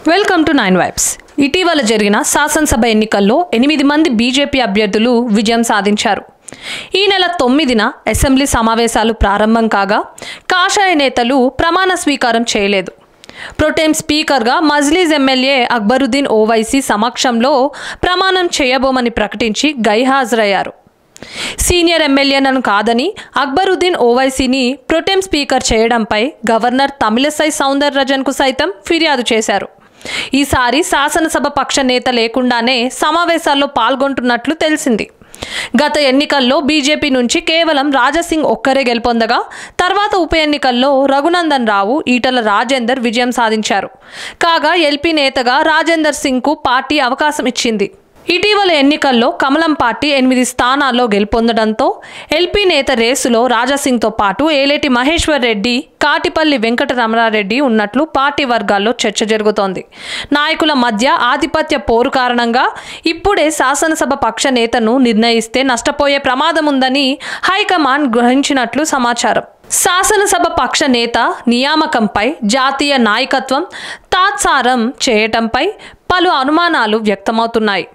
Welcome to 9 vibes. ఇటీవల జరిగిన శాసనసభ ఎన్నికల్లో 8 మంది బీజేపీ అభ్యర్థులు విజయం సాధించారు. ఈ నెల 9న అసెంబ్లీ సమావేశాలు ప్రారంభం కాగా కాషాయ నేతలు ప్రమాణ స్వీకారం చేయలేదు. ప్రోటెం స్పీకర్గా మజ్లీస్ ఎమ్మెల్యే అక్బరుద్దీన్ ఓవైసీ సమక్షంలో ప్రమాణం చేయబోమని ప్రకటించి గైహాజరయ్యారు. సీనియర్ ఎమ్మెల్యేలను కాదని అక్బరుద్దీన్ ఓవైసీని ప్రోటెం స్పీకర్ చేయడంపై గవర్నర్ తమిళసై సౌందరరాజన్కు సైతం ఫిర్యాదు చేశారు. ఈసారి శాసనసభ పక్ష నేత లేకుండానే సమావేశాల్లో పాల్గొంటున్నట్లు తెలిసింది. గత ఎన్నికల్లో బీజేపీ నుంచి కేవలం రాజాసింగ్ ఒక్కరే గెలుపొందగా తర్వాత ఉప ఎన్నికల్లో రఘునందన్ రావు, ఈటల రాజేందర్ విజయం సాధించారు. కాగా ఎల్పీ నేతగా రాజేందర్ సింగ్కు పార్టీ అవకాశం ఇచ్చింది. ఇటీవల ఎన్నికల్లో కమలం పార్టీ 8 స్థానాల్లో గెలుపొందడంతో ఎల్పీ నేత రేసులో రాజాసింగ్తో పాటు ఏలేటి మహేశ్వర్ రెడ్డి, కాటిపల్లి వెంకటరమణారెడ్డి ఉన్నట్లు పార్టీ వర్గాల్లో చర్చ జరుగుతోంది. నాయకుల మధ్య ఆధిపత్య పోరు కారణంగా ఇప్పుడే శాసనసభ పక్ష నేతను నిర్ణయిస్తే నష్టపోయే ప్రమాదం ఉందని హైకమాండ్ గ్రహించినట్లు సమాచారం. శాసనసభ పక్ష నేత నియామకంపై జాతీయ నాయకత్వం తాత్సారం చేయటంపై పలు అనుమానాలు వ్యక్తమవుతున్నాయి.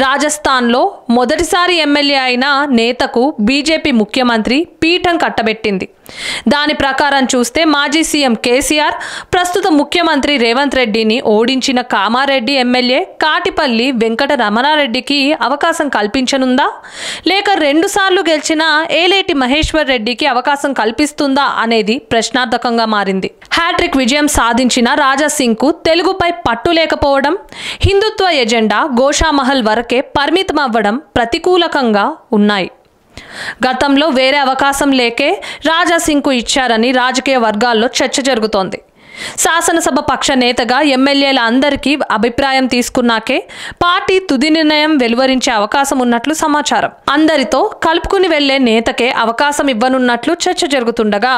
రాజస్థాన్లో మొదటిసారి ఎమ్మెల్యే అయిన నేతకు బీజేపీ ముఖ్యమంత్రి పీఠం కట్టబెట్టింది. దాని ప్రకారం చూస్తే మాజీ సీఎం కేసీఆర్ ప్రస్తుత ముఖ్యమంత్రి రేవంత్ రెడ్డిని ఓడించిన కామారెడ్డి ఎమ్మెల్యే కాటిపల్లి వెంకటరమణారెడ్డికి అవకాశం కల్పించనుందా, లేక 2 సార్లు గెలిచిన ఏలేటి మహేశ్వర్ రెడ్డికి అవకాశం కల్పిస్తుందా అనేది ప్రశ్నార్థకంగా మారింది. హ్యాట్రిక్ విజయం సాధించిన రాజాసింగ్కు తెలుగుపై పట్టు లేకపోవడం, హిందుత్వ ఎజెండా గోషామహల్ వరకే పరిమితం అవ్వడం ప్రతికూలకంగా ఉన్నాయి. గతంలో వేరే అవకాశం లేకే రాజాసింగ్కు ఇచ్చారని రాజకీయ వర్గాల్లో చర్చ జరుగుతోంది. శాసనసభ పక్ష నేతగా ఎమ్మెల్యేల అందరికీ అభిప్రాయం తీసుకున్నాకే పార్టీ తుది నిర్ణయం వెలువరించే అవకాశం ఉన్నట్లు సమాచారం. అందరితో కలుపుకుని వెళ్లే నేతకే అవకాశం ఇవ్వనున్నట్లు చర్చ జరుగుతుండగా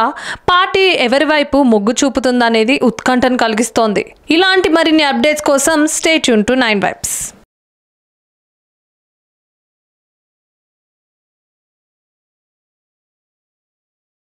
పార్టీ ఎవరి వైపు మొగ్గు చూపుతుందనేది ఉత్కంఠను కలిగిస్తోంది. ఇలాంటి మరిన్ని అప్డేట్స్ కోసం స్టే ట్యూన్ టు 9 వైబ్స్.